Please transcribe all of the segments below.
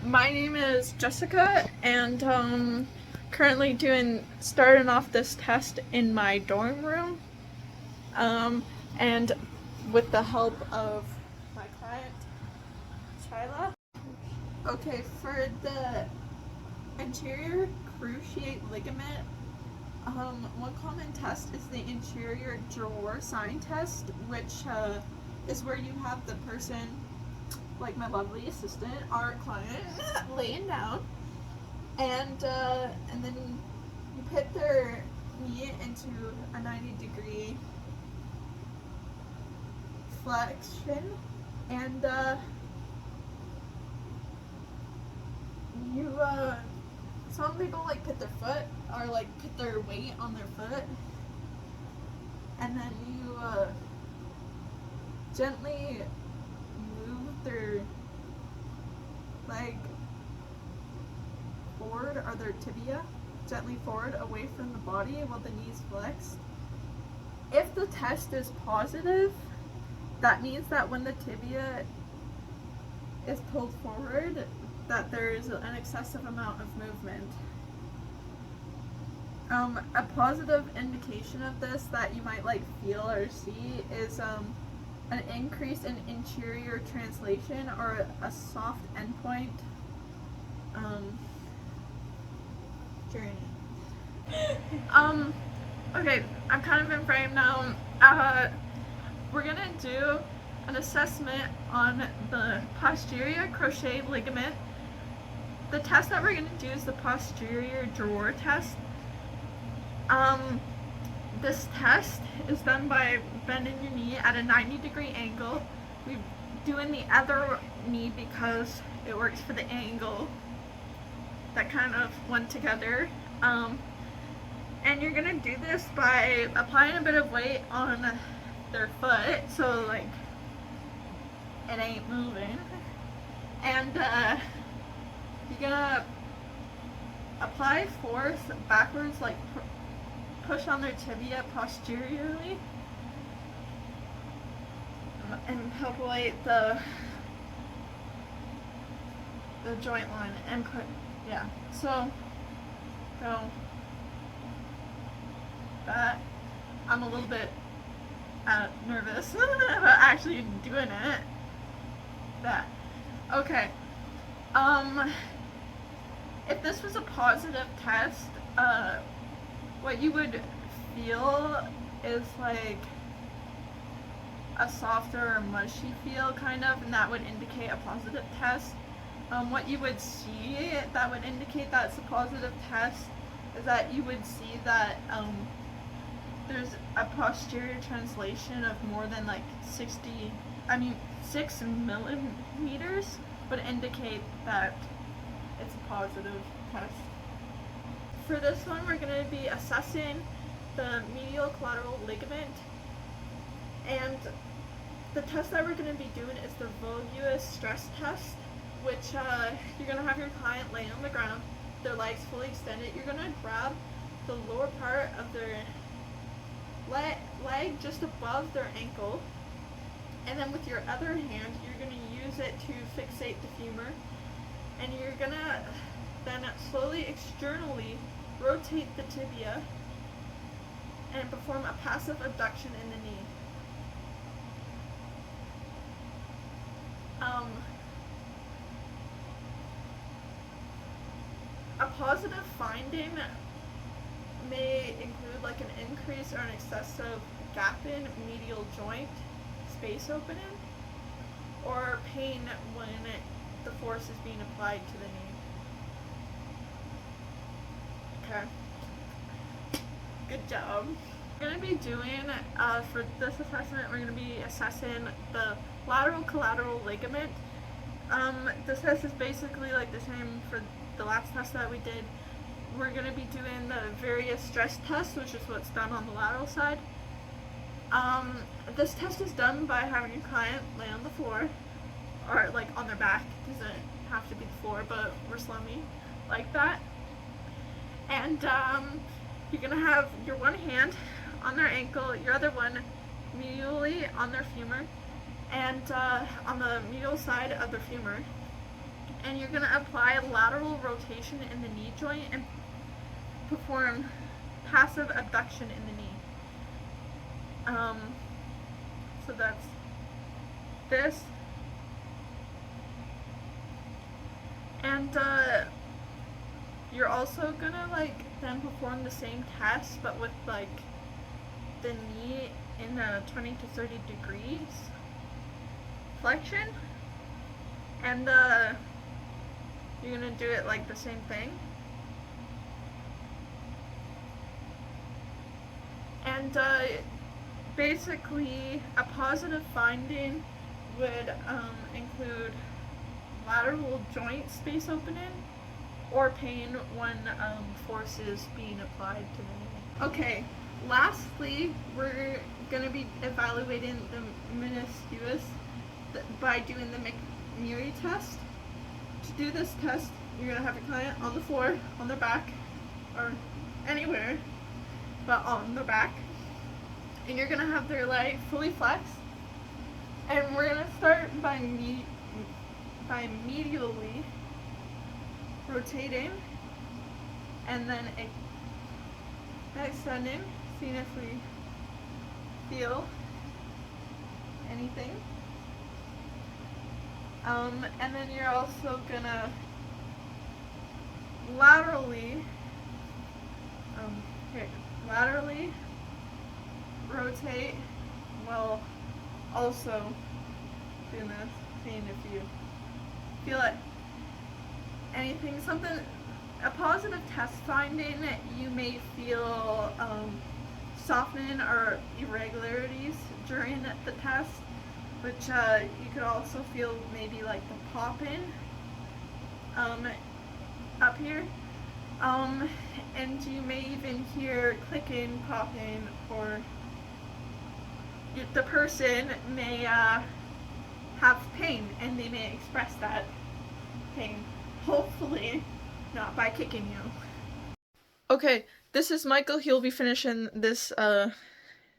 My name is Jessica, and currently starting off this test in my dorm room, um, and with the help of my client, Shyla. Okay, for the anterior cruciate ligament, one common test is the anterior drawer sign test, which is where you have the person, like my lovely assistant, our client, laying down, and then you put their knee into a 90-degree flexion, and you some people like put their foot or like put their weight on their foot, and then you gently move their leg forward, or their tibia gently forward away from the body while the knee's flexed. If the test is positive, that means that when the tibia is pulled forward, that there's an excessive amount of movement. A positive indication of this that you might feel or see is an increase in anterior translation, or a soft endpoint journey. Okay, I'm kind of in frame now. We're gonna do an assessment on the posterior cruciate ligament. The test that we're gonna do is the posterior drawer test. This test is done by bending your knee at a 90-degree angle. We're doing the other knee because it works for the angle that kind of went together. And you're gonna do this by applying a bit of weight on their foot, so it ain't moving. And you're gonna apply force backwards, push on their tibia posteriorly, and palpate the joint line and so go that. I'm a little bit nervous about actually doing it. That. Okay. If this was a positive test, what you would feel is a softer or mushy feel, kind of, and that would indicate a positive test. What you would see that would indicate that it's a positive test is that you would see that there's a posterior translation of more than 6 millimeters would indicate that it's a positive test. For this one, we're going to be assessing the medial collateral ligament, and the test that we're going to be doing is the volvulus stress test, which you're going to have your client lay on the ground, their legs fully extended. You're going to grab the lower part of their leg just above their ankle, and then with your other hand you're going to use it to fixate the femur, and you're going to then slowly externally rotate the tibia and perform a passive abduction in the knee. A positive finding may include an increase or an excessive gap in medial joint space opening, or pain when the force is being applied to the knee. Okay. Good job. We're going to be doing, for this assessment, we're going to be assessing the lateral collateral ligament. This test is basically the same for the last test that we did. We're going to be doing the various stress tests, which is what's done on the lateral side. This test is done by having your client lay on the floor, or on their back. It doesn't have to be the floor, but we're slummy like that. And you're going to have your one hand on their ankle, your other one medially on their femur, and on the medial side of their femur. and you're gonna apply lateral rotation in the knee joint and perform passive abduction in the knee. So that's this. And you're also gonna then perform the same test, but with the knee in a 20 to 30 degrees flexion, and you're gonna do it the same thing. And basically, a positive finding would include lateral joint space opening or pain when force is being applied to the knee. Okay, lastly, we're going to be evaluating the meniscus by doing the McMurray test. To do this test, you're going to have your client on the floor, on their back, or anywhere, but on their back. And you're going to have their leg fully flexed. And we're going to start by medially rotating and then extending, seeing if we feel anything. And then you're also gonna laterally rotate while also doing this, seeing if you feel it. Anything, a positive test finding, you may feel softening or irregularities during the test, which you could also feel maybe the popping up here, and you may even hear clicking, popping, or the person may have pain, and they may express that pain. Hopefully not by kicking you. Okay, this is Michael. He'll be finishing this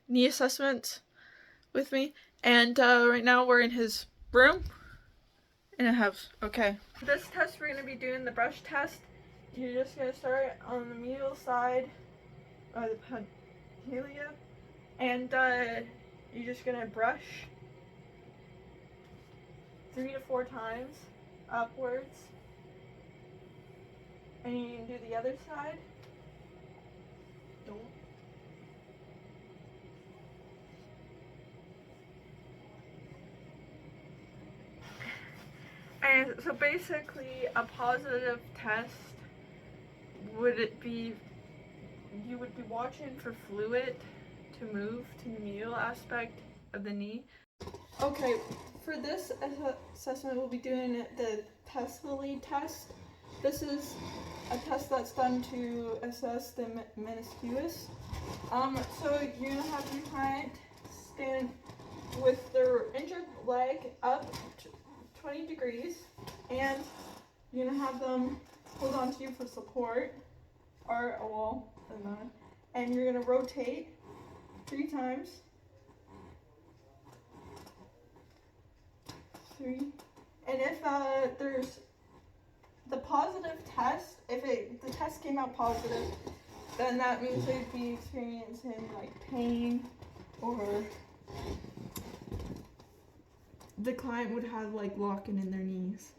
knee assessment with me. And right now we're in his room. And I have, okay. For this test, we're going to be doing the brush test. You're just going to start on the medial side of the pedicula. And you're just going to brush 3 to 4 times upwards. And you can do the other side. Don't. And so basically, a positive test would be, you would be watching for fluid to move to the medial aspect of the knee. Okay, for this assessment, we'll be doing the Tesla test. This is a test that's done to assess the meniscus. So you're gonna have your client stand with their injured leg up 20 degrees, and you're gonna have them hold on to you for support, or a wall, and you're gonna rotate 3 times. 3. And if there's the positive test, if the test came out positive, then that means they'd be experiencing pain, or the client would have locking in their knees.